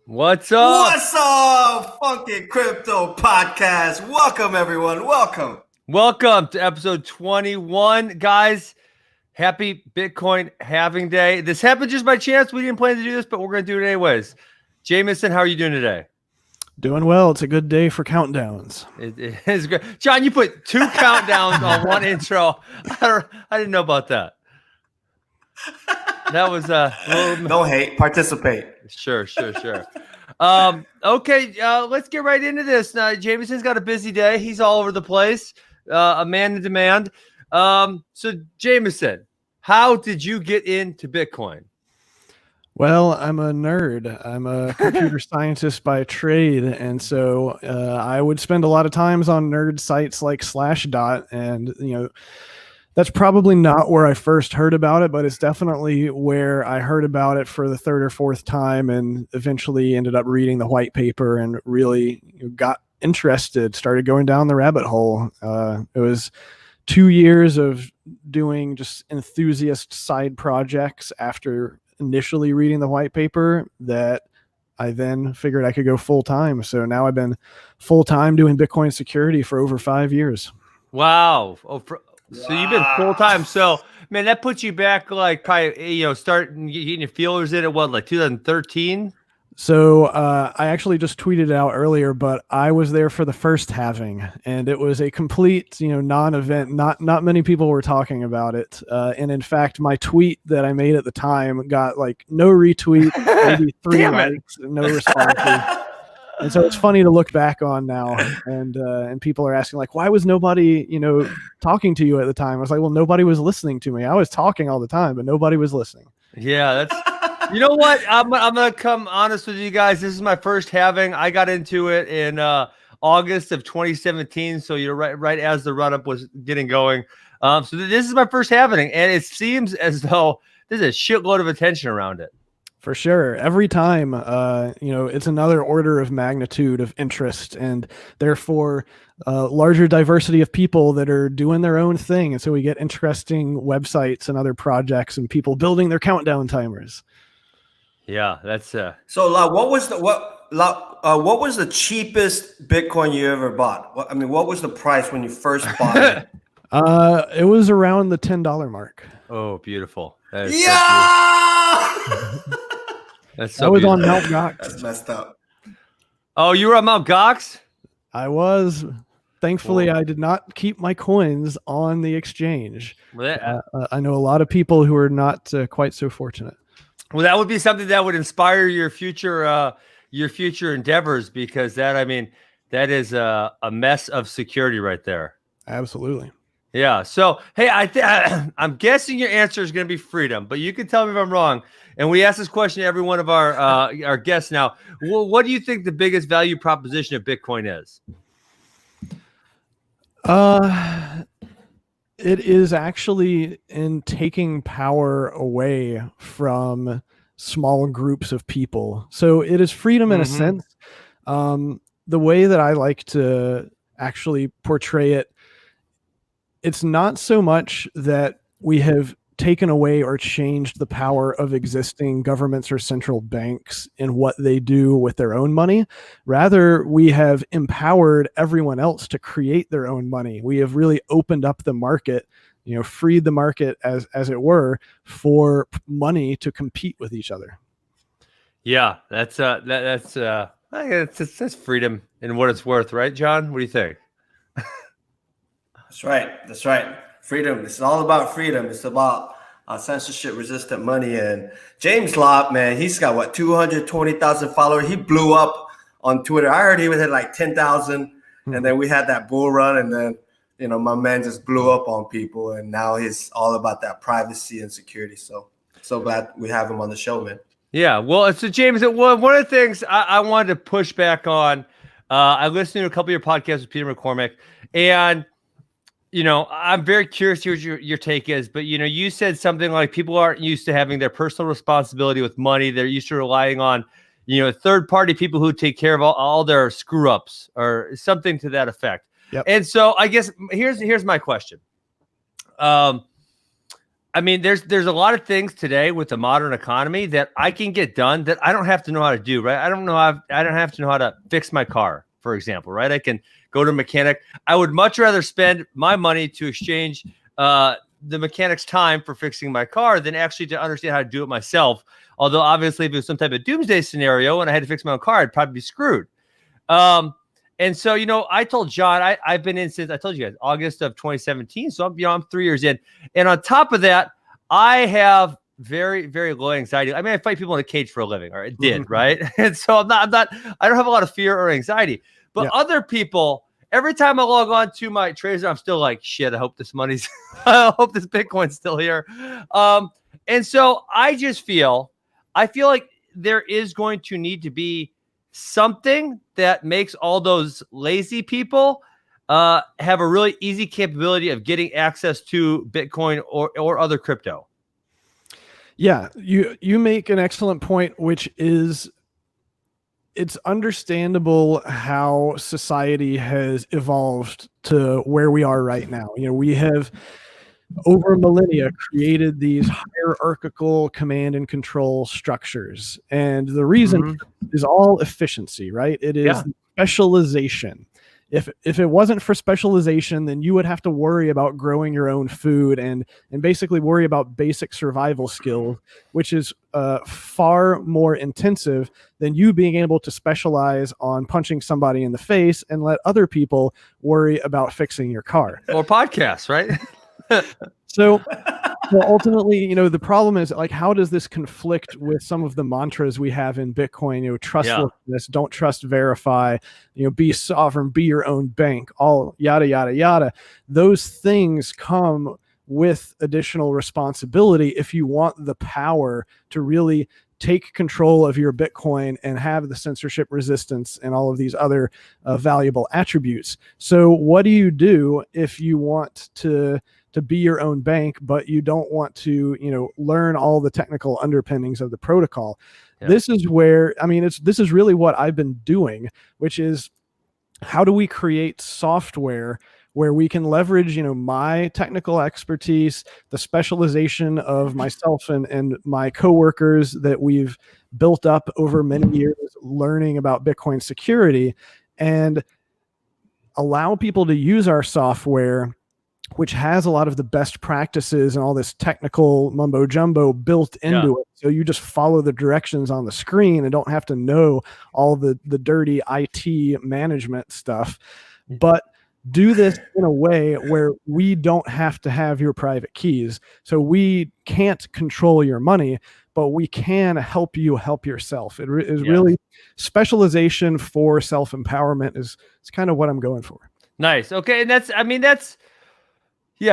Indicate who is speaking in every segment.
Speaker 1: What's up?
Speaker 2: What's up, Funky Crypto Podcast? Welcome, everyone. Welcome.
Speaker 1: Welcome to episode 21, guys. Happy Bitcoin halving day. This happened just by chance. We didn't plan to do this, but we're going to do it anyways. Jameson, how are you doing today?
Speaker 3: Doing well. It's a good day for countdowns.
Speaker 1: It is great. John, you put 2 countdowns on one intro. I didn't know about that. That was
Speaker 2: no hate. Participate.
Speaker 1: Sure. Okay, let's get right into this. Now, Jameson's got a busy day. He's all over the place. A man in demand. So Jameson, how did you get into Bitcoin?
Speaker 3: Well, I'm a nerd. I'm a computer scientist by trade, and so I would spend a lot of times on nerd sites like Slashdot, and that's probably not where I first heard about it, but it's definitely where I heard about it for the third or fourth time, and eventually ended up reading the white paper and really got interested. Started going down the rabbit hole. It was 2 years of doing just enthusiast side projects after initially reading the white paper that I then figured I could go full time. So now I've been full time doing Bitcoin security for over 5 years.
Speaker 1: Wow. So you've been full time. So man, that puts you back like probably starting getting your feelers in at what, like 2013?
Speaker 3: So I actually just tweeted it out earlier, but I was there for the first halving, and it was a complete, non-event. Not many people were talking about it, and in fact, my tweet that I made at the time got like no retweet, maybe 3 likes, and no responses. And so it's funny to look back on now, and people are asking like, why was nobody, talking to you at the time? I was like, well, nobody was listening to me. I was talking all the time, but nobody was listening.
Speaker 1: Yeah, that's. You know what? I'm gonna come honest with you guys. This is my first halving. I got into it in August of 2017. So you're right as the run up was getting going. So this is my first halving, and it seems as though there's a shitload of attention around it.
Speaker 3: For sure. Every time, it's another order of magnitude of interest, and therefore larger diversity of people that are doing their own thing. And so we get interesting websites and other projects and people building their countdown timers.
Speaker 1: Yeah, that's
Speaker 2: So, what was the cheapest Bitcoin you ever bought? What was the price when you first bought it?
Speaker 3: It was around the $10 mark.
Speaker 1: Oh, beautiful.
Speaker 2: Yeah.
Speaker 1: That's so
Speaker 3: I was
Speaker 1: beautiful.
Speaker 3: on Mt. Gox.
Speaker 2: That's messed up.
Speaker 1: Oh, you were on Mt. Gox?
Speaker 3: I was. Thankfully, I did not keep my coins on the exchange. I know a lot of people who are not quite so fortunate.
Speaker 1: Well, that would be something that would inspire your future endeavors, because that is a mess of security right there.
Speaker 3: Absolutely.
Speaker 1: Yeah. So, hey, I'm guessing your answer is going to be freedom, but you can tell me if I'm wrong. And we ask this question to every one of our guests now. Well, what do you think the biggest value proposition of Bitcoin is?
Speaker 3: It is actually in taking power away from small groups of people. So it is freedom in a sense. The way that I like to actually portray it, it's not so much that we have taken away or changed the power of existing governments or central banks in what they do with their own money. Rather, we have empowered everyone else to create their own money. We have really opened up the market, freed the market as it were, for money to compete with each other. Yeah,
Speaker 1: that's freedom in what it's worth, right, John? What do you think?
Speaker 2: That's right. Freedom. It's all about freedom. It's about censorship-resistant money. And James Lopp, man, he's got 220,000 followers. He blew up on Twitter. I heard he had like 10,000, and then we had that bull run, and then my man just blew up on people, and now he's all about that privacy and security. So glad we have him on the show, man.
Speaker 1: Yeah. Well, so James, one of the things I wanted to push back on. I listened to a couple of your podcasts with Peter McCormick, and I'm very curious to hear what your take is, but you said something like people aren't used to having their personal responsibility with money. They're used to relying on, third-party people who take care of all their screw-ups or something to that effect.
Speaker 3: Yep.
Speaker 1: And so I guess here's my question. I mean, there's a lot of things today with the modern economy that I can get done that I don't have to know how to do, right? I don't have to know how to fix my car, for example, right? I can go to a mechanic. I would much rather spend my money to exchange the mechanic's time for fixing my car than actually to understand how to do it myself. Although obviously if it was some type of doomsday scenario and I had to fix my own car, I'd probably be screwed. And so, I told John, I've been in since I told you guys August of 2017. So I'm 3 years in. And on top of that, I have very, very low anxiety. I mean, I fight people in a cage for a living, or I did, right? And so I don't have a lot of fear or anxiety. But other people, every time I log on to my trades, I'm still like, shit, I hope this money's, I hope this Bitcoin's still here. And so I feel like there is going to need to be something that makes all those lazy people have a really easy capability of getting access to Bitcoin or other crypto.
Speaker 3: Yeah, you make an excellent point, which is it's understandable how society has evolved to where we are right now. We have over millennia created these hierarchical command and control structures. And the reason is all efficiency, right? It is specialization. If it wasn't for specialization, then you would have to worry about growing your own food and basically worry about basic survival skills, which is far more intensive than you being able to specialize on punching somebody in the face and let other people worry about fixing your car.
Speaker 1: Or podcasts, right?
Speaker 3: So ultimately, the problem is, like, how does this conflict with some of the mantras we have in Bitcoin? Trustlessness, don't trust, verify, be sovereign, be your own bank, all yada, yada, yada. Those things come with additional responsibility if you want the power to really take control of your Bitcoin and have the censorship resistance and all of these other valuable attributes. So what do you do if you want to be your own bank, but you don't want to, learn all the technical underpinnings of the protocol? Yeah. This is where, this is really what I've been doing, which is how do we create software where we can leverage, my technical expertise, the specialization of myself and my coworkers that we've built up over many years learning about Bitcoin security, and allow people to use our software, which has a lot of the best practices and all this technical mumbo jumbo built into it. So you just follow the directions on the screen and don't have to know all the dirty IT management stuff. But do this in a way where we don't have to have your private keys. So we can't control your money, but we can help you help yourself. It is really specialization for self-empowerment is kind of what I'm going for.
Speaker 1: Nice. Okay. And that's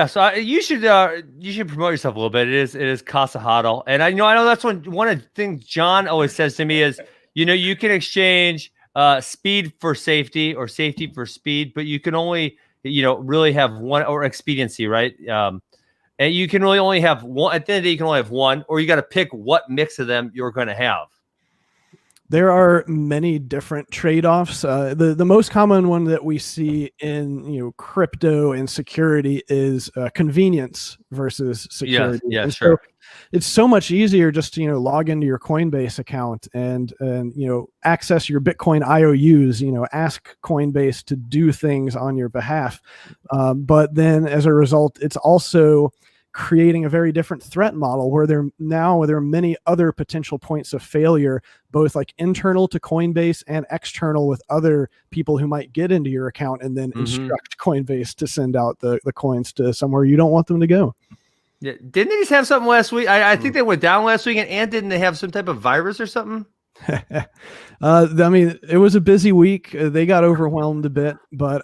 Speaker 1: so you should promote yourself a little bit. It is Casa Hodl. And I know that's one of the things John always says to me is, you can exchange speed for safety or safety for speed, but you can only, really have one, or expediency, right? And you can really only have one. At the end of the day, you can only have one, or you got to pick what mix of them you're going to have.
Speaker 3: There are many different trade-offs. The most common one that we see in crypto and security is convenience versus security.
Speaker 1: Yeah, sure.
Speaker 3: So it's so much easier just to log into your Coinbase account and access your Bitcoin IOUs. Ask Coinbase to do things on your behalf. But then as a result, it's also creating a very different threat model where there are many other potential points of failure, both like internal to Coinbase and external with other people who might get into your account and then instruct Coinbase to send out the coins to somewhere you don't want them to go.
Speaker 1: Yeah. Didn't they just have something last week? I think they went down last week, and didn't they have some type of virus or something?
Speaker 3: It was a busy week. They got overwhelmed a bit, but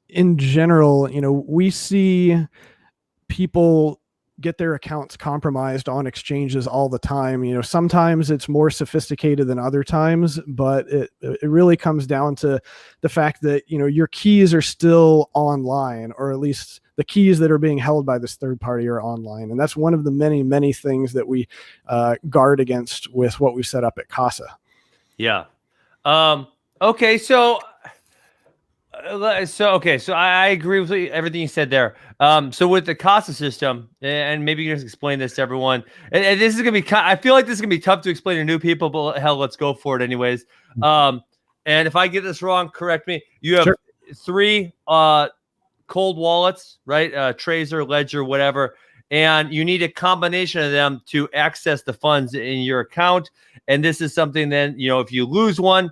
Speaker 3: in general, we see people get their accounts compromised on exchanges all the time. Sometimes it's more sophisticated than other times, but it really comes down to the fact that, your keys are still online, or at least the keys that are being held by this third party are online. And that's one of the many, many things that we guard against with what we've set up at Casa.
Speaker 1: Yeah. Okay. So So I agree with everything you said there. So with the Casa system, and maybe you can just explain this to everyone. And this is gonna be, I feel like this is gonna be tough to explain to new people, but hell, let's go for it anyways. And if I get this wrong, correct me. You have
Speaker 3: Sure.
Speaker 1: 3 cold wallets, right? Trezor, Ledger, whatever. And you need a combination of them to access the funds in your account. And this is something then, if you lose one,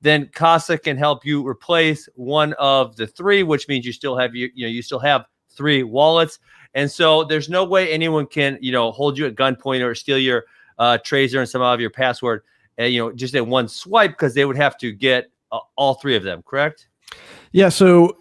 Speaker 1: then Casa can help you replace one of the 3, which means you still have you still have 3 wallets. And so there's no way anyone can, hold you at gunpoint or steal your Trezor and some of your password, just in one swipe, because they would have to get all 3 of them, correct?
Speaker 3: Yeah, so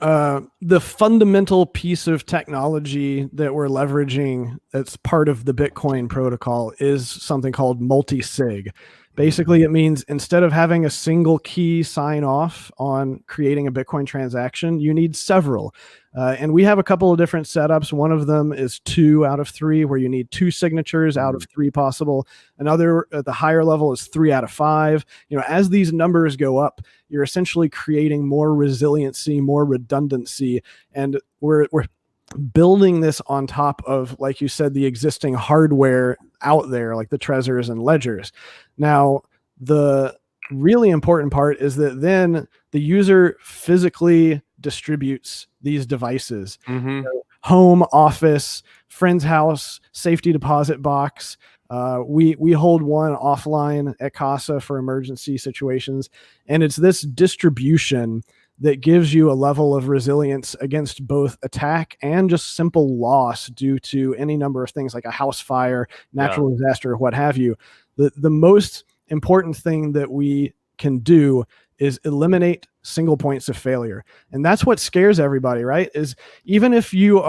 Speaker 3: the fundamental piece of technology that we're leveraging that's part of the Bitcoin protocol is something called multi-sig. Basically, it means instead of having a single key sign off on creating a Bitcoin transaction, you need several. And we have a couple of different setups. One of them is 2 out of 3, where you need 2 signatures out of 3 possible. Another at the higher level is 3 out of 5. As these numbers go up, you're essentially creating more resiliency, more redundancy, and we're building this on top of, like you said, the existing hardware out there, like the Trezors and Ledgers. Now, the really important part is that then the user physically distributes these devices.
Speaker 1: Mm-hmm.
Speaker 3: Home, office, friend's house, safety deposit box. We hold one offline at Casa for emergency situations. And it's this distribution that gives you a level of resilience against both attack and just simple loss due to any number of things like a house fire, natural disaster, what have you. The most important thing that we can do is eliminate single points of failure. And that's what scares everybody, right? Is even if you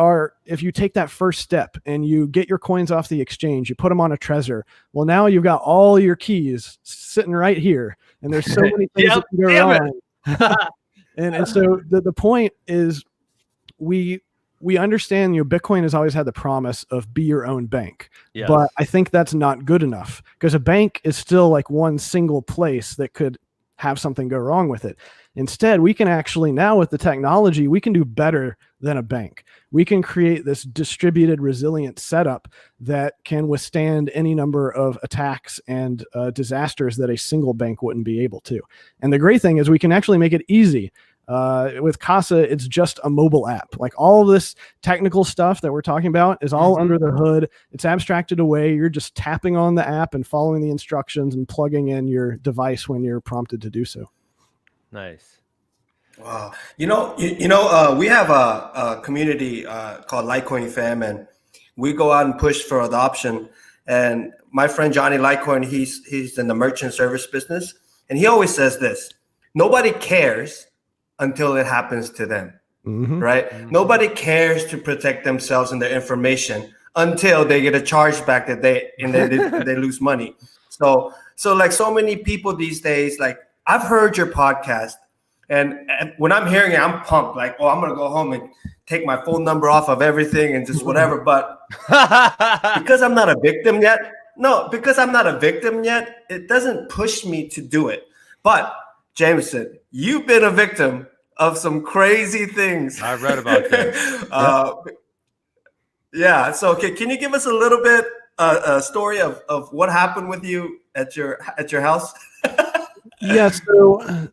Speaker 3: take that first step and you get your coins off the exchange, you put them on a Trezor, well, now you've got all your keys sitting right here. And there's so many things that can go wrong. And so the point is we understand, Bitcoin has always had the promise of be your own bank. Yes. But I think that's not good enough, because a bank is still like one single place that could have something go wrong with it. Instead, we can actually now, with the technology, we can do better than a bank. We can create this distributed resilient setup that can withstand any number of attacks and disasters that a single bank wouldn't be able to. And the great thing is we can actually make it easy. With Casa, it's just a mobile app. Like all of this technical stuff that we're talking about is all under the hood. It's abstracted away. You're just tapping on the app and following the instructions and plugging in your device when you're prompted to do so.
Speaker 1: Nice.
Speaker 2: Wow. We have a community called Litecoin Fam, and we go out and push for adoption. And my friend Johnny Litecoin, he's in the merchant service business, and he always says this: nobody cares until it happens to them, right? Mm-hmm. Nobody cares to protect themselves and their information until they get a chargeback that they lose money. So like so many people these days, like I've heard your podcast, and when I'm hearing it, I'm pumped. Like, oh, I'm gonna go home and take my phone number off of everything and just whatever. But because I'm not a victim yet, it doesn't push me to do it. But Jameson, you've been a victim of some crazy things.
Speaker 1: I read about that.
Speaker 2: Yeah. So can you give us a little bit a story of what happened with you at your house?
Speaker 3: Yeah. So,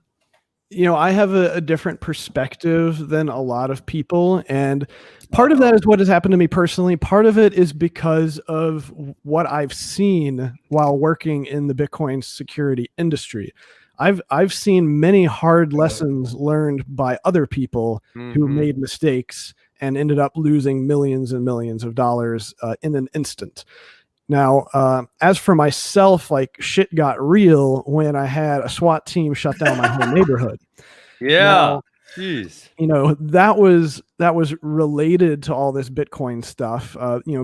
Speaker 3: I have a different perspective than a lot of people. And part of that is what has happened to me personally. Part of it is because of what I've seen while working in the Bitcoin security industry. I've seen many hard lessons learned by other people who made mistakes and ended up losing millions and millions of dollars in an instant. Now, as for myself, like shit got real when I had a SWAT team shut down my whole neighborhood.
Speaker 1: Yeah. Now, jeez.
Speaker 3: That was related to all this Bitcoin stuff.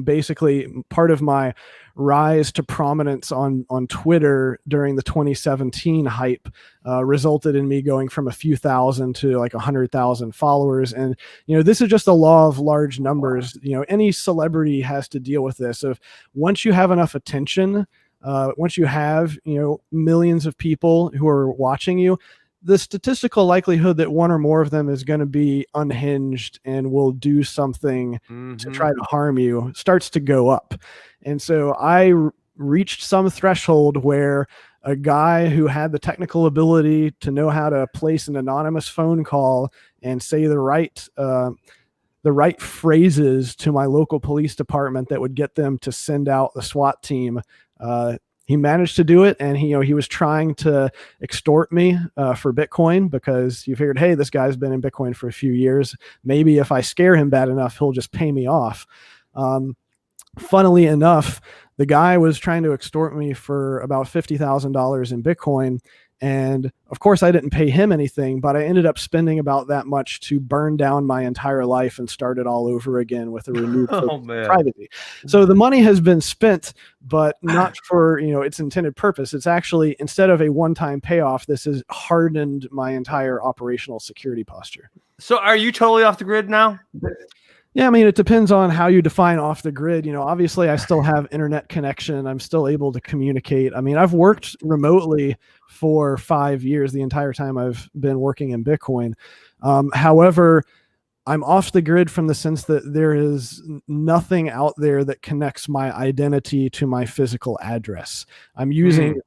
Speaker 3: Basically part of my rise to prominence on Twitter during the 2017 hype resulted in me going from a few thousand to like 100,000 followers. And, this is just a law of large numbers. Any celebrity has to deal with this. If once you have enough attention, once you have, millions of people who are watching you, the statistical likelihood that one or more of them is going to be unhinged and will do something to try to harm you starts to go up. And so I reached some threshold where a guy who had the technical ability to know how to place an anonymous phone call and say the right phrases to my local police department that would get them to send out the SWAT team. He managed to do it, and he was trying to extort me for Bitcoin, because he figured, hey, this guy's been in Bitcoin for a few years. Maybe if I scare him bad enough, he'll just pay me off. Funnily enough, the guy was trying to extort me for about $50,000 in Bitcoin. And of course, I didn't pay him anything, but I ended up spending about that much to burn down my entire life and start it all over again with a renewed privacy. So the money has been spent, but not for its intended purpose. It's actually, instead of a one-time payoff, this has hardened my entire operational security posture.
Speaker 1: So are you totally off the grid now?
Speaker 3: Yeah, I mean, it depends on how you define off the grid. Obviously I still have internet connection. I'm still able to communicate. I mean, I've worked remotely for 5 years, the entire time I've been working in Bitcoin. However, I'm off the grid from the sense that there is nothing out there that connects my identity to my physical address. I'm using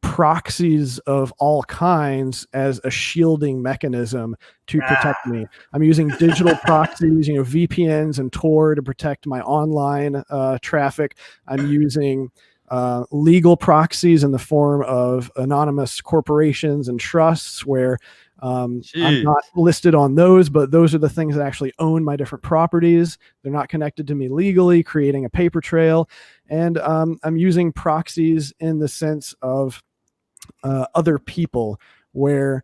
Speaker 3: proxies of all kinds as a shielding mechanism to protect me. I'm using digital proxies, VPNs and Tor to protect my online traffic. I'm using legal proxies in the form of anonymous corporations and trusts where I'm not listed on those, but those are the things that actually own my different properties. They're not connected to me legally, creating a paper trail. And I'm using proxies in the sense of other people, where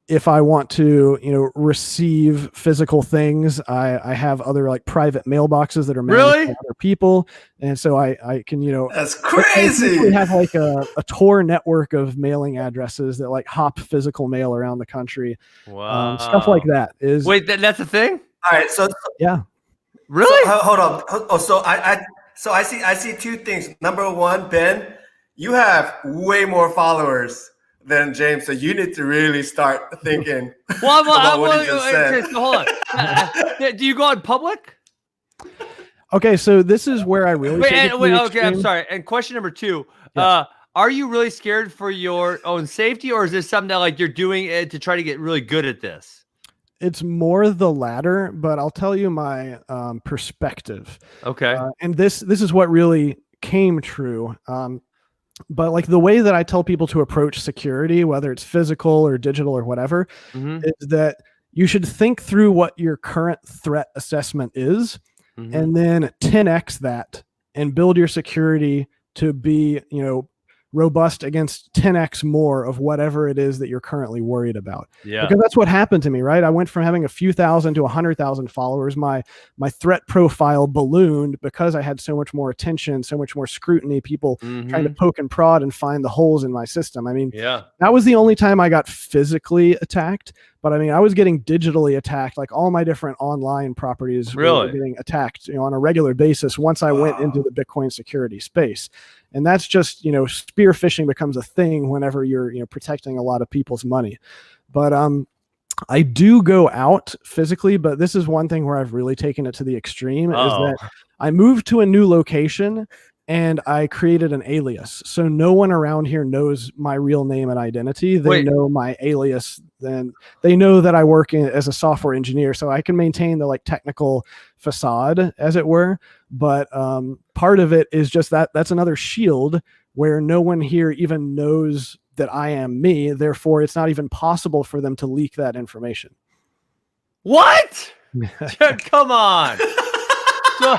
Speaker 3: if I want to receive physical things, I have other like private mailboxes that are managed by other people, and so I can
Speaker 2: that's crazy.
Speaker 3: We have like a Tor network of mailing addresses that like hop physical mail around the country.
Speaker 1: Wow.
Speaker 3: Stuff like that is
Speaker 1: that's a thing.
Speaker 2: All right, so
Speaker 3: yeah,
Speaker 2: really. So, hold on. Oh, so I see two things. Number one, Ben, you have way more followers than James, so you need to really start thinking about what he just said.
Speaker 1: Hold on. Do you go on public?
Speaker 3: Okay, so this is where I really
Speaker 1: okay, I'm sorry. And question number two, are you really scared for your own safety, or is this something that like you're doing it to try to get really good at this?
Speaker 3: It's more the latter, but I'll tell you my perspective.
Speaker 1: Okay.
Speaker 3: And this is what really came true. But like the way that I tell people to approach security, whether it's physical or digital or whatever, is that you should think through what your current threat assessment is, and then 10x that and build your security to be, robust against 10x more of whatever it is that you're currently worried about. Yeah. Because that's what happened to me, right? I went from having a few thousand to 100,000 followers. My threat profile ballooned because I had so much more attention, so much more scrutiny, people trying to poke and prod and find the holes in my system. I mean, that was the only time I got physically attacked, but I mean, I was getting digitally attacked. Like all my different online properties were getting attacked, on a regular basis once I went into the Bitcoin security space. And that's just, spear phishing becomes a thing whenever you're, protecting a lot of people's money. But I do go out physically, but this is one thing where I've really taken it to the extreme is that I moved to a new location and I created an alias. So no one around here knows my real name and identity. They know my alias. Then they know that I work as a software engineer, so I can maintain the like technical facade, as it were. But part of it is just that's another shield where no one here even knows that I am me. Therefore, it's not even possible for them to leak that information.
Speaker 1: What? Come on. So,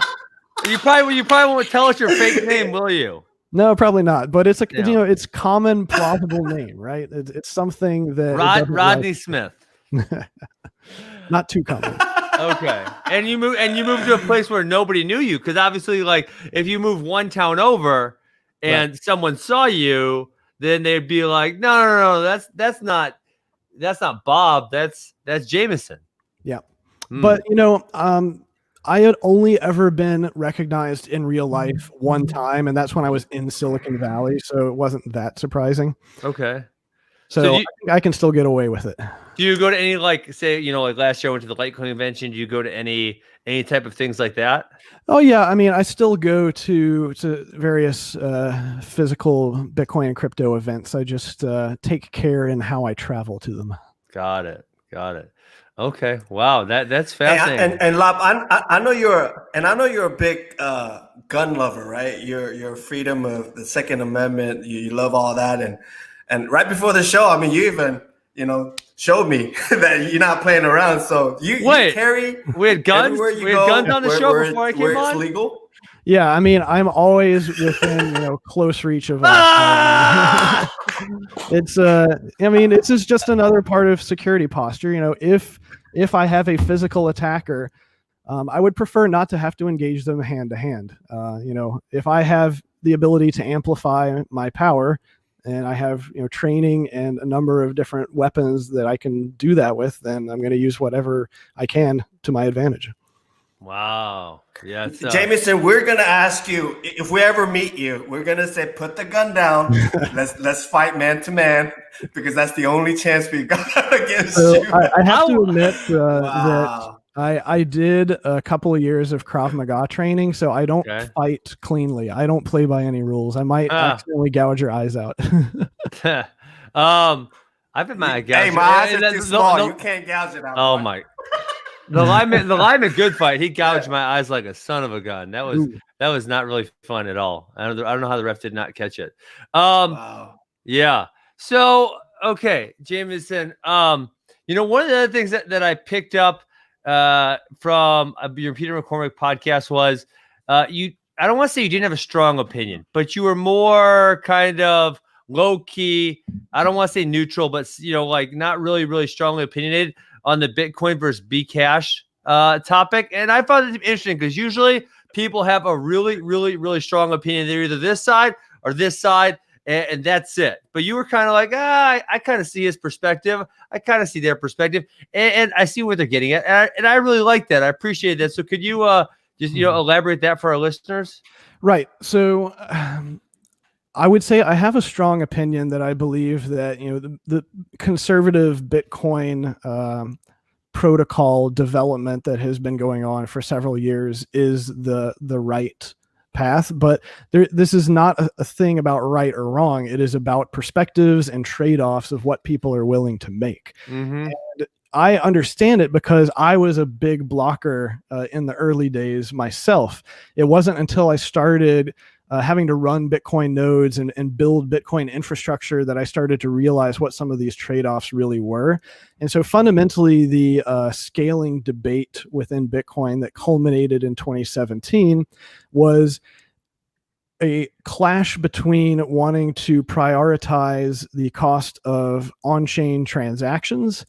Speaker 1: you probably won't tell us your fake name, will you?
Speaker 3: No, probably not. But it's it's common, plausible name, right? It's something that
Speaker 1: Rodney Smith.
Speaker 3: Not too common.
Speaker 1: Okay, and you move to a place where nobody knew you, because obviously, like if you move one town over and someone saw you, then they'd be like, no, that's not Bob, that's Jameson.
Speaker 3: Yeah, but I had only ever been recognized in real life one time, and that's when I was in Silicon Valley, so it wasn't that surprising.
Speaker 1: Okay.
Speaker 3: So I think I can still get away with it.
Speaker 1: Do you go to any, like, say, like last year I went to the Litecoin convention? Do you go to any type of things like that?
Speaker 3: Oh yeah, I mean, I still go to various physical Bitcoin and crypto events. I just take care in how I travel to them.
Speaker 1: Got it. Okay. Wow. That's fascinating.
Speaker 2: And Lopp, I know you're a big gun lover, right? Your freedom of the Second Amendment. You love all that, and right before the show, I mean, you even showed me that you're not playing around. So you carry.
Speaker 1: We had guns. We had guns on the show before I came on.
Speaker 2: It's legal.
Speaker 3: Yeah, I mean, I'm always within close reach of. It's I mean, it's just another part of security posture. If I have a physical attacker, I would prefer not to have to engage them hand to hand. If I have the ability to amplify my power, and I have training and a number of different weapons that I can do that with, then I'm going to use whatever I can to my advantage.
Speaker 1: Wow. Yeah.
Speaker 2: Jameson, we're gonna ask you if we ever meet you. We're gonna say, put the gun down. let's fight man to man, because that's the only chance we got against you.
Speaker 3: I have to admit that I did a couple of years of Krav Maga training, so I don't fight cleanly. I don't play by any rules. I might accidentally gouge your eyes out.
Speaker 1: I've been my
Speaker 2: eyes are too small. You can't gouge it out.
Speaker 1: Oh my. The lineman good fight. He gouged my eyes like a son of a gun. That was not really fun at all. I don't know how the ref did not catch it.
Speaker 2: Wow.
Speaker 1: Yeah. So okay, Jameson. One of the other things that I picked up from your Peter McCormick podcast was I don't want to say you didn't have a strong opinion, but you were more kind of low key. I don't want to say neutral, but like not really strongly opinionated on the Bitcoin versus Bcash topic. And I found it interesting because usually people have a really strong opinion. They're either this side or this side, and that's it. But you were kind of like, I kind of see his perspective. I kind of see their perspective, and I see what they're getting at. And I really like that. I appreciate that. So could you just elaborate that for our listeners?
Speaker 3: Right. So I would say I have a strong opinion that I believe that the conservative Bitcoin protocol development that has been going on for several years is the right path. But this is not a thing about right or wrong. It is about perspectives and trade-offs of what people are willing to make.
Speaker 1: Mm-hmm.
Speaker 3: And I understand it because I was a big blocker in the early days myself. It wasn't until I started having to run Bitcoin nodes and build Bitcoin infrastructure that I started to realize what some of these trade-offs really were. And so fundamentally, the scaling debate within Bitcoin that culminated in 2017 was a clash between wanting to prioritize the cost of on-chain transactions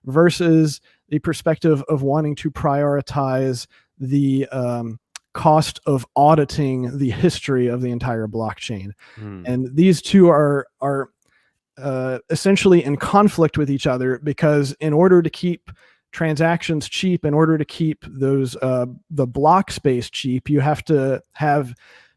Speaker 3: versus the perspective of wanting to prioritize the cost of auditing the history of the entire blockchain. And these two are essentially in conflict with each other, because in order to keep transactions cheap, in order to keep those the block space cheap, you have to have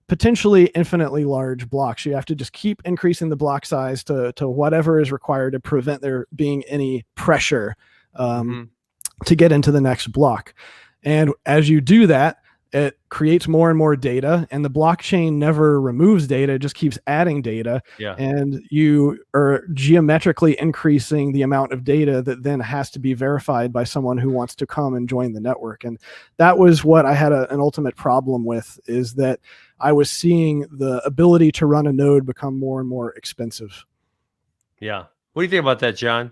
Speaker 3: potentially infinitely large blocks. You have to just keep increasing the block size to whatever is required to prevent there being any pressure to get into the next block. And as you do that, it creates more and more data, and the blockchain never removes data, it just keeps adding data.
Speaker 1: Yeah.
Speaker 3: And you are geometrically increasing the amount of data that then has to be verified by someone who wants to come and join the network. And that was what I had an ultimate problem with, is that I was seeing the ability to run a node become more and more expensive.
Speaker 1: Yeah. What do you think about that, John?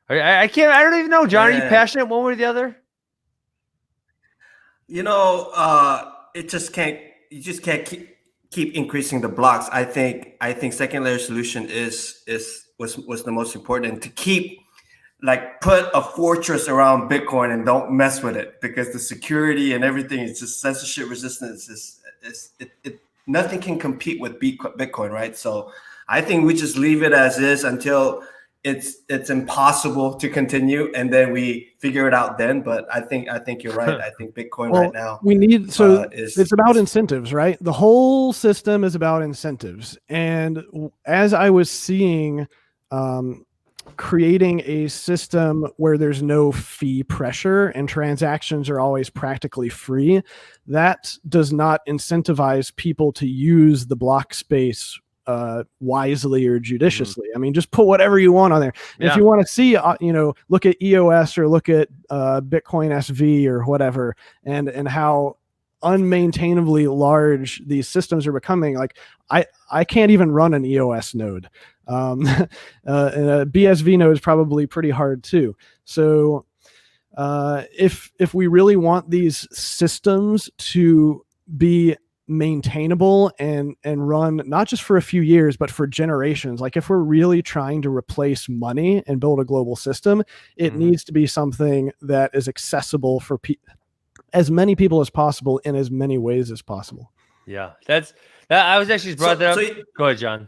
Speaker 1: I don't even know, John. Are you passionate one way or the other?
Speaker 2: You just can't keep increasing the blocks. I think second layer solution was the most important, and to keep put a fortress around Bitcoin and don't mess with it, because the security and everything is just censorship resistance. Nothing can compete with Bitcoin, right? So I think we just leave it as is until it's impossible to continue, and then we figure it out then. But I think you're right. I think Bitcoin right now
Speaker 3: we need it's about incentives, right? The whole system is about incentives. And as I was seeing creating a system where there's no fee pressure and transactions are always practically free, that does not incentivize people to use the block space wisely or judiciously. I mean, just put whatever you want on there.
Speaker 1: Yeah.
Speaker 3: If you want to see, look at EOS or look at Bitcoin SV or whatever, and how unmaintainably large these systems are becoming. Like I can't even run an EOS node. And a BSV node is probably pretty hard too. So if we really want these systems to be maintainable and run not just for a few years but for generations, like if we're really trying to replace money and build a global system, it needs to be something that is accessible for as many people as possible in as many ways as possible.
Speaker 1: Yeah, I was actually brought that up. Go ahead, John.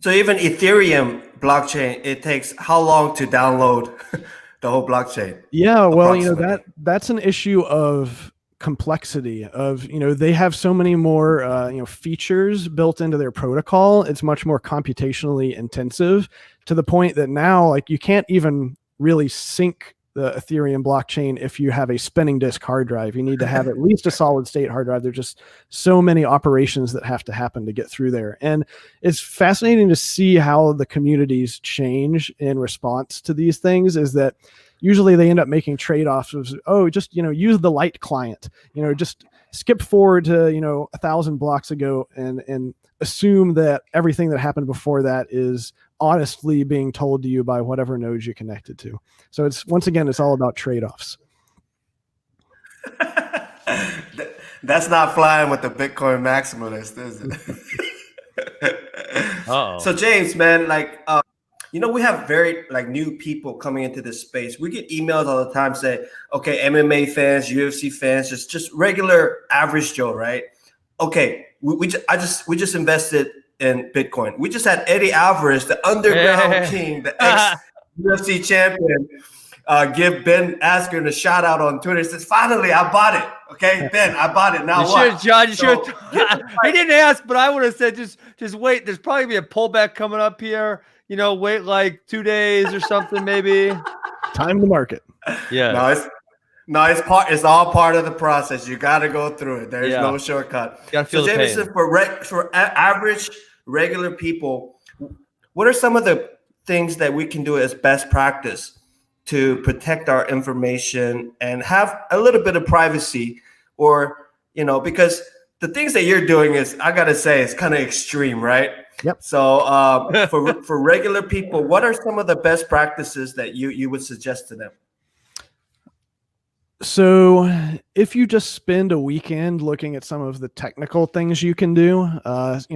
Speaker 2: So even Ethereum blockchain, it takes how long to download the whole blockchain?
Speaker 3: Yeah, well, that's an issue of complexity of, they have so many more, features built into their protocol. It's much more computationally intensive to the point that now, like, you can't even really sync the Ethereum blockchain if you have a spinning disk hard drive. You need to have at least a solid state hard drive. There's just so many operations that have to happen to get through there. And it's fascinating to see how the communities change in response to these things, is that usually they end up making trade-offs of, just, use the light client, just skip forward to, 1,000 blocks ago and assume that everything that happened before that is honestly being told to you by whatever nodes you connected to. So it's, once again, it's all about trade-offs.
Speaker 2: That's not flying with the Bitcoin maximalist, is it? So James, man, like, we have very new people coming into this space. We get emails all the time say, okay, MMA fans, UFC fans, just regular average Joe, right? Okay, we just invested in Bitcoin. We just had Eddie Alvarez, the underground king, the ex-UFC champion, give Ben Askren a shout out on Twitter. He says, finally, I bought it. Okay, Ben, I bought it. Now what?
Speaker 1: John, you should. He didn't ask, but I would have said, just wait. There's probably be a pullback coming up here. Wait like 2 days or something, maybe.
Speaker 3: Time to market.
Speaker 1: Yeah.
Speaker 2: It's all part of the process. You got to go through it. There's no shortcut.
Speaker 1: You gotta feel the
Speaker 2: Jameson,
Speaker 1: pain.
Speaker 2: for average regular people, what are some of the things that we can do as best practice to protect our information and have a little bit of privacy? Or, because the things that you're doing is, I got to say, it's kind of extreme, right?
Speaker 3: Yep.
Speaker 2: So for regular people, what are some of the best practices that you would suggest to them?
Speaker 3: So if you just spend a weekend looking at some of the technical things you can do,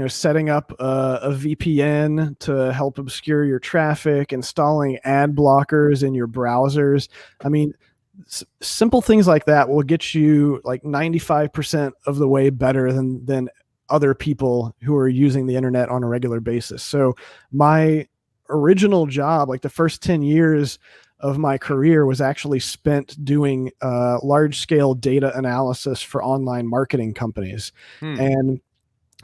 Speaker 3: setting up a VPN to help obscure your traffic, installing ad blockers in your browsers. I mean, simple things like that will get you like 95% of the way better than other people who are using the internet on a regular basis. So my original job, like the first 10 years of my career, was actually spent doing large scale data analysis for online marketing companies. And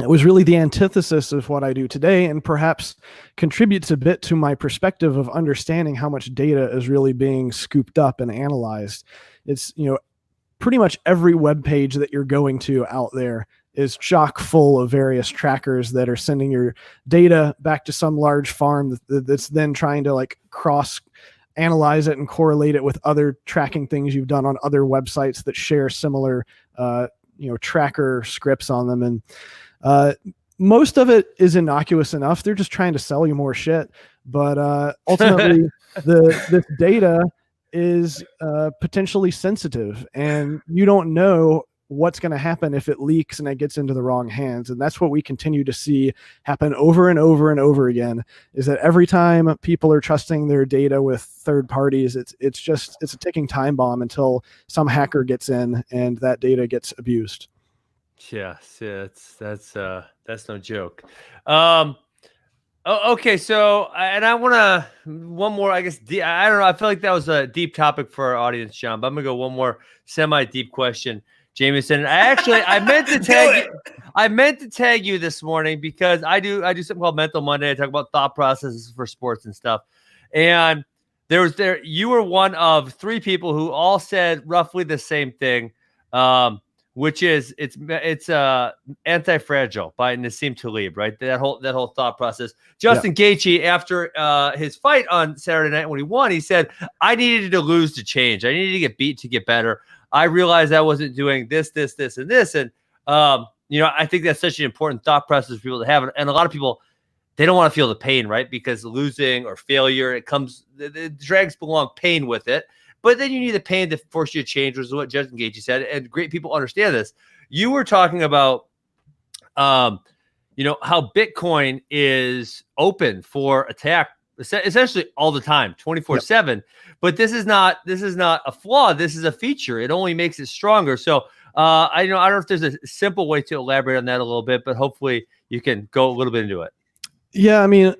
Speaker 3: it was really the antithesis of what I do today, and perhaps contributes a bit to my perspective of understanding how much data is really being scooped up and analyzed. It's, pretty much every web page that you're going to out there is chock full of various trackers that are sending your data back to some large farm that's then trying to cross analyze it and correlate it with other tracking things you've done on other websites that share similar, tracker scripts on them. And most of it is innocuous enough. They're just trying to sell you more shit. But ultimately, this data is potentially sensitive, and you don't know what's going to happen if it leaks and it gets into the wrong hands. And that's what we continue to see happen over and over and over again, is that every time people are trusting their data with third parties, it's a ticking time bomb until some hacker gets in and that data gets abused.
Speaker 1: Yes, that's no joke. Okay, so and I want to one more, I guess. I don't know. I feel like that was a deep topic for our audience, John. But I'm gonna go one more semi-deep question, Jameson. I meant to tag I meant to tag you this morning because I do something called Mental Monday. I talk about thought processes for sports and stuff. And you were one of 3 people who all said roughly the same thing, which is it's Anti-Fragile by Nassim Taleb, right? That whole thought process. Justin Gaethje, after his fight on Saturday night when he won, he said, "I needed to lose to change. I needed to get beat to get better. I realized I wasn't doing this, and this." And I think that's such an important thought process for people to have, and a lot of people, they don't want to feel the pain, right? Because losing or failure, it drags along pain with it. But then you need the pain to force you to change, which is what Justin Gaethje said. And great people understand this. You were talking about, how Bitcoin is open for attack essentially all the time, 24/7. But this is not a flaw. This is a feature. It only makes it stronger. So I don't know if there's a simple way to elaborate on that a little bit, but hopefully you can go a little bit into it.
Speaker 3: Yeah, I mean,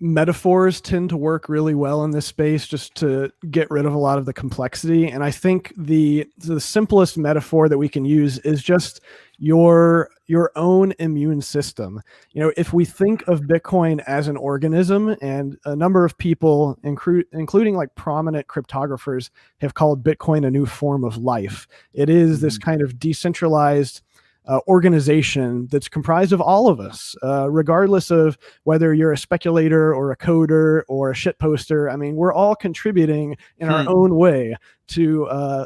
Speaker 3: metaphors tend to work really well in this space just to get rid of a lot of the complexity. And I think the simplest metaphor that we can use is just your own immune system. If we think of Bitcoin as an organism, and a number of people, including like prominent cryptographers, have called Bitcoin a new form of life. It is this kind of decentralized organization that's comprised of all of us, regardless of whether you're a speculator or a coder or a shit poster. I mean, we're all contributing in our own way to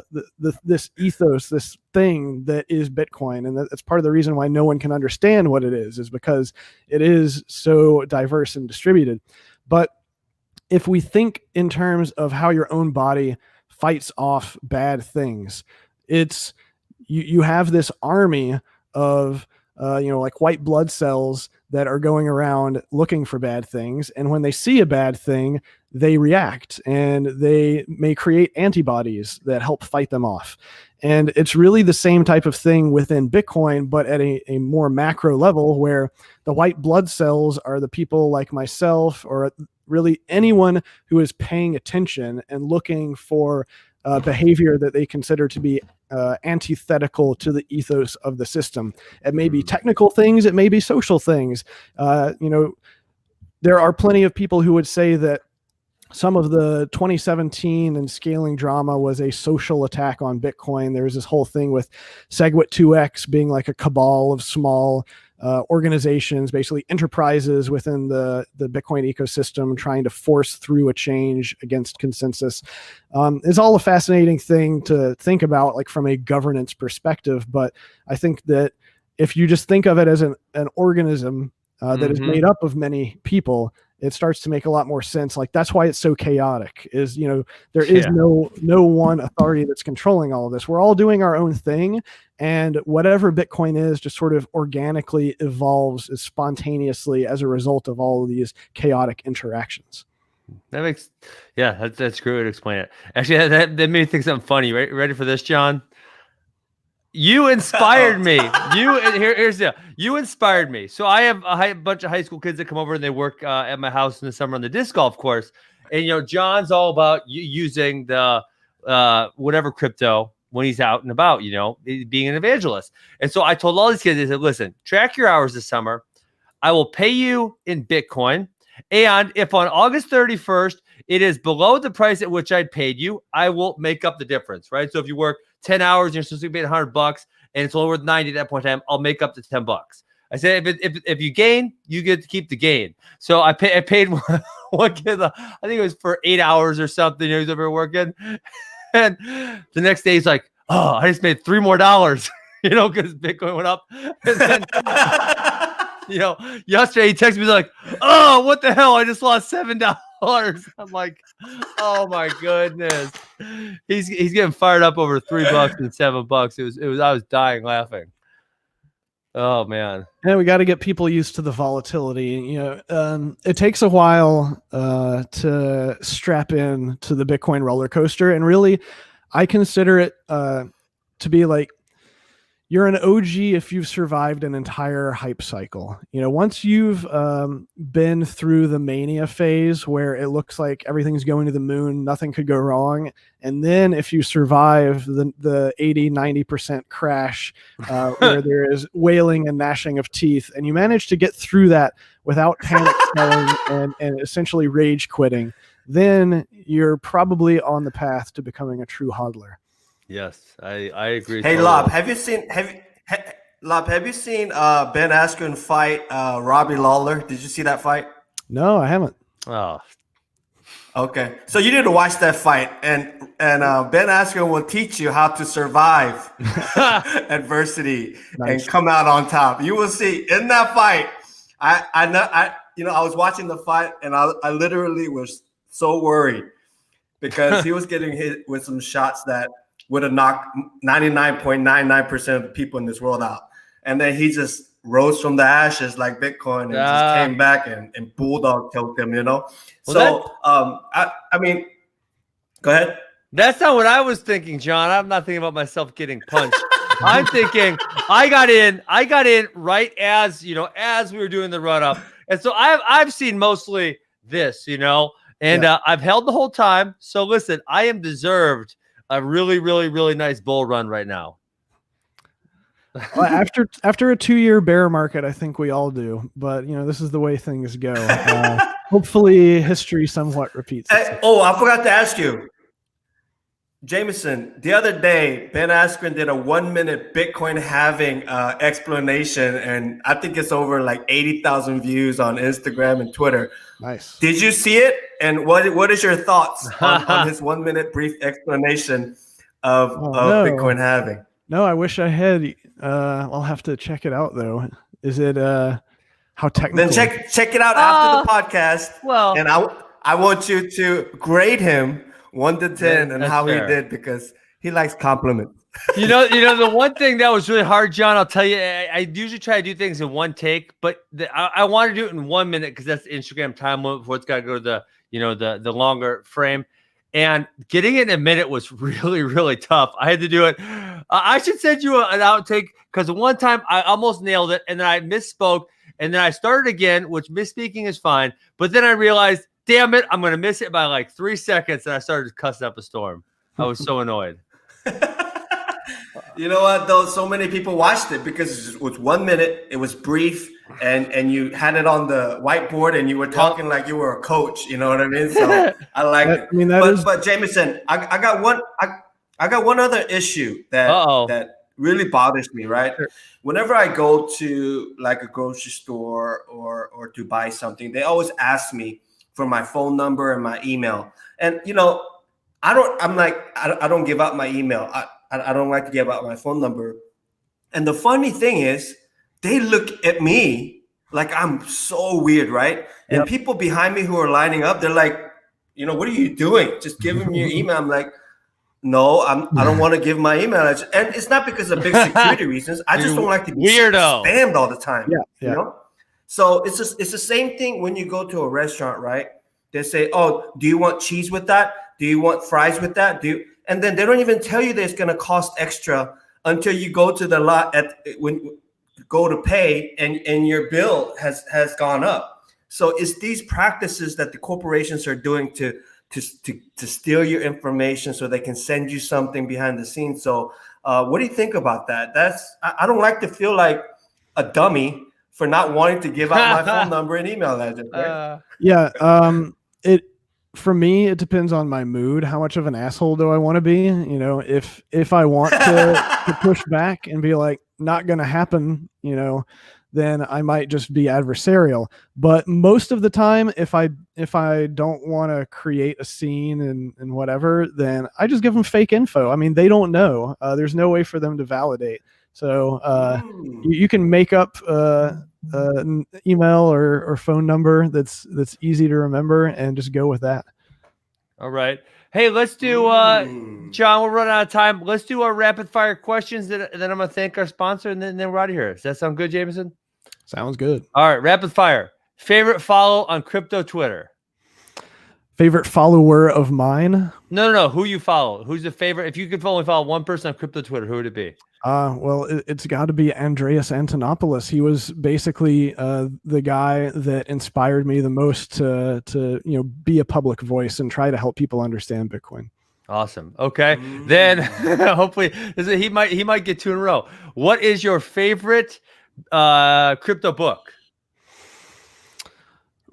Speaker 3: this ethos, this thing that is Bitcoin. And that's part of the reason why no one can understand what it is because it is so diverse and distributed. But if we think in terms of how your own body fights off bad things, it's you have this army of like white blood cells that are going around looking for bad things, and when they see a bad thing, they react and they may create antibodies that help fight them off. And it's really the same type of thing within Bitcoin, but at a more macro level, where the white blood cells are the people like myself, or really anyone who is paying attention and looking for behavior that they consider to be antithetical to the ethos of the system. It may be technical things, it may be social things. There are plenty of people who would say that some of the 2017 and scaling drama was a social attack on Bitcoin. There was this whole thing with SegWit2x being like a cabal of small organizations, basically enterprises within the Bitcoin ecosystem, trying to force through a change against consensus. It's all a fascinating thing to think about, like from a governance perspective. But I think that if you just think of it as an organism that is made up of many people, it starts to make a lot more sense. Like, that's why it's so chaotic, is, there is no one authority that's controlling all of this. We're all doing our own thing, and whatever Bitcoin is just sort of organically evolves spontaneously as a result of all of these chaotic interactions.
Speaker 1: That makes, that's great way to explain it. Actually, that made me think something funny. Ready for this, John? You inspired me. You inspired me. So I have a bunch of high school kids that come over and they work at my house in the summer on the disc golf course. And, John's all about using the whatever crypto when he's out and about, being an evangelist. And so I told all these kids, I said, listen, track your hours this summer. I will pay you in Bitcoin. And if on August 31st, it is below the price at which I paid you, I will make up the difference, right? So if you work 10 hours and you're supposed to be paid $100 and it's only worth 90 at that point in time, I'll make up the $10. I said, if you gain, you get to keep the gain. So I paid one kid, I think it was for 8 hours or something. He was over working. And the next day he's like, oh, I just made $3 more, because Bitcoin went up. And then, yesterday he texted me like, oh, what the hell? I just lost $7. I'm like, oh my goodness. He's getting fired up over $3 and $7. I was dying laughing. Oh man.
Speaker 3: Yeah, we got to get people used to the volatility. It takes a while to strap in to the Bitcoin roller coaster, and really, I consider it to be like, you're an OG if you've survived an entire hype cycle. Once you've been through the mania phase where it looks like everything's going to the moon, nothing could go wrong. And then if you survive the 80-90% crash where there is wailing and gnashing of teeth, and you manage to get through that without panic selling and essentially rage quitting, then you're probably on the path to becoming a true hodler.
Speaker 1: Yes, I agree.
Speaker 2: Hey,
Speaker 1: totally.
Speaker 2: Lopp, have you seen Ben Askren fight Robbie Lawler? Did you see that fight?
Speaker 3: No, I haven't.
Speaker 1: Oh,
Speaker 2: okay. So you need to watch that fight, and Ben Askren will teach you how to survive adversity and come out on top. You will see in that fight. I was watching the fight, and I literally was so worried because he was getting hit with some shots that would have knocked 99.99% of the people in this world out. And then he just rose from the ashes like Bitcoin and just came back and bulldog choked him,
Speaker 1: Well,
Speaker 2: so, I mean, go ahead.
Speaker 1: That's not what I was thinking, John. I'm not thinking about myself getting punched. I'm thinking I got in right as we were doing the run up. And so I've seen mostly this, and I've held the whole time. So listen, I am deserved a really, really, really nice bull run right now.
Speaker 3: Well, after a 2-year bear market, I think we all do. But this is the way things go. Hopefully, history somewhat repeats itself.
Speaker 2: I forgot to ask you, Jameson. The other day, Ben Askren did a 1-minute Bitcoin halving explanation, and I think it's over like 80,000 views on Instagram and Twitter.
Speaker 3: Nice.
Speaker 2: Did you see it? And what is your thoughts on his 1-minute brief explanation of Bitcoin halving?
Speaker 3: No, I wish I had. I'll have to check it out though. Is it how technical?
Speaker 2: Then check it out after the podcast.
Speaker 1: Well,
Speaker 2: and I want you to grade him 1 to 10 and how fair. He did, because he likes compliments.
Speaker 1: The one thing that was really hard, John, I'll tell you, I usually try to do things in one take, but I want to do it in 1 minute because that's the Instagram time limit before it's got to go to the longer frame. And getting it in a minute was really, really tough. I had to do it. I should send you an outtake because one time I almost nailed it and then I misspoke and then I started again, which misspeaking is fine. But then I realized, damn it, I'm going to miss it by like 3 seconds. And I started cussing up a storm. I was so annoyed.
Speaker 2: You know what, though? So many people watched it because it was 1 minute. It was brief, and you had it on the whiteboard, and you were talking like you were a coach. You know what I mean? So I like it. I mean, but Jameson, I got one other issue that really bothers me. Right, whenever I go to like a grocery store or to buy something, they always ask me for my phone number and my email, and I don't give out my email. I don't like to give out my phone number. And the funny thing is, they look at me like I'm so weird, right? And people behind me who are lining up, they're like, what are you doing? Just give me your email. I'm like, no, I don't want to give my email. And it's not because of big security reasons. I just don't like to be spammed all the time. Yeah. So it's the same thing when you go to a restaurant, right? They say, oh, do you want cheese with that? Do you want fries with that? And then they don't even tell you that it's going to cost extra until you go to the lot when go to pay and your bill has gone up. So it's these practices that the corporations are doing to steal your information so they can send you something behind the scenes. So what do you think about that? I don't like to feel like a dummy for not wanting to give out my phone number and email address. Right?
Speaker 3: For me, it depends on my mood. How much of an asshole do I want to be? If I want to push back and be like, not going to happen, then I might just be adversarial. But most of the time, if I don't want to create a scene and whatever, then I just give them fake info. I mean, they don't know. There's no way for them to validate. So you can make up an email or phone number that's easy to remember and just go with that.
Speaker 1: All right. Hey, let's do John, we're running out of time. Let's do our rapid fire questions. Then I'm going to thank our sponsor and then we're out of here. Does that sound good, Jameson?
Speaker 3: Sounds good.
Speaker 1: All right. Rapid fire. Favorite follow on crypto Twitter?
Speaker 3: Favorite follower of mine?
Speaker 1: No. Who you follow? Who's the favorite? If you could only follow one person on crypto Twitter, who would it be?
Speaker 3: Well, it's got to be Andreas Antonopoulos. He was basically the guy that inspired me the most to be a public voice and try to help people understand Bitcoin.
Speaker 1: Awesome. Okay, then hopefully he might get 2 in a row. What is your favorite crypto book?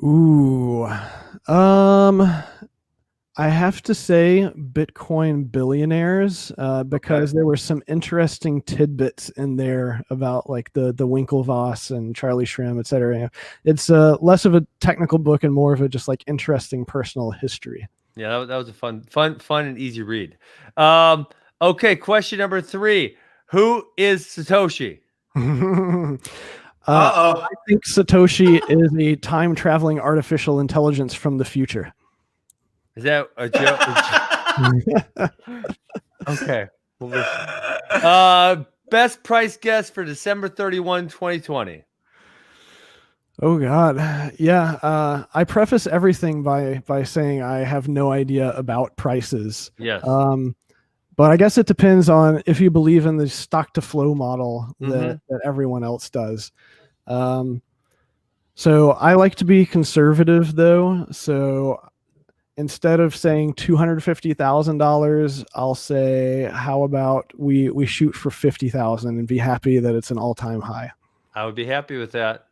Speaker 3: Ooh, I have to say Bitcoin Billionaires because there were some interesting tidbits in there about like the Winklevoss and Charlie Shrem, et cetera. It's less of a technical book and more of a just like interesting personal history.
Speaker 1: Yeah, that was a fun and easy read. Okay, question number 3. Who is Satoshi?
Speaker 3: I think Satoshi is a time-traveling artificial intelligence from the future.
Speaker 1: Is that a joke? Okay. Best price guess for December 31, 2020.
Speaker 3: Oh God. Yeah. I preface everything by saying I have no idea about prices.
Speaker 1: Yes.
Speaker 3: But I guess it depends on if you believe in the stock to flow model that everyone else does. So I like to be conservative though. So instead of saying $250,000, I'll say, how about we shoot for 50,000 and be happy that it's an all-time high.
Speaker 1: I would be happy with that.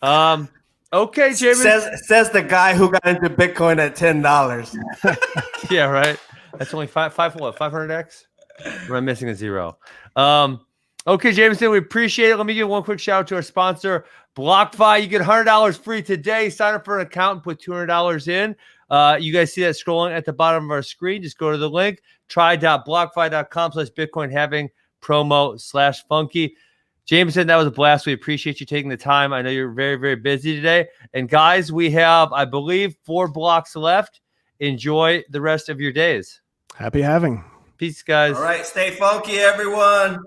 Speaker 1: Okay, Jameson.
Speaker 2: Says the guy who got into Bitcoin at $10.
Speaker 1: Yeah, right. That's only 500x. Am I missing a 0? Okay, Jameson, we appreciate it. Let me give one quick shout out to our sponsor, BlockFi. You get $100 free today. Sign up for an account and put $200 in. You guys see that scrolling at the bottom of our screen. Just go to the link, try.blockfi.com/Bitcoin having promo /funky. Jameson, that was a blast. We appreciate you taking the time. I know you're very, very busy today. And guys, we have, I believe, 4 blocks left. Enjoy the rest of your days.
Speaker 3: Happy having.
Speaker 1: Peace, guys.
Speaker 2: All right. Stay funky, everyone.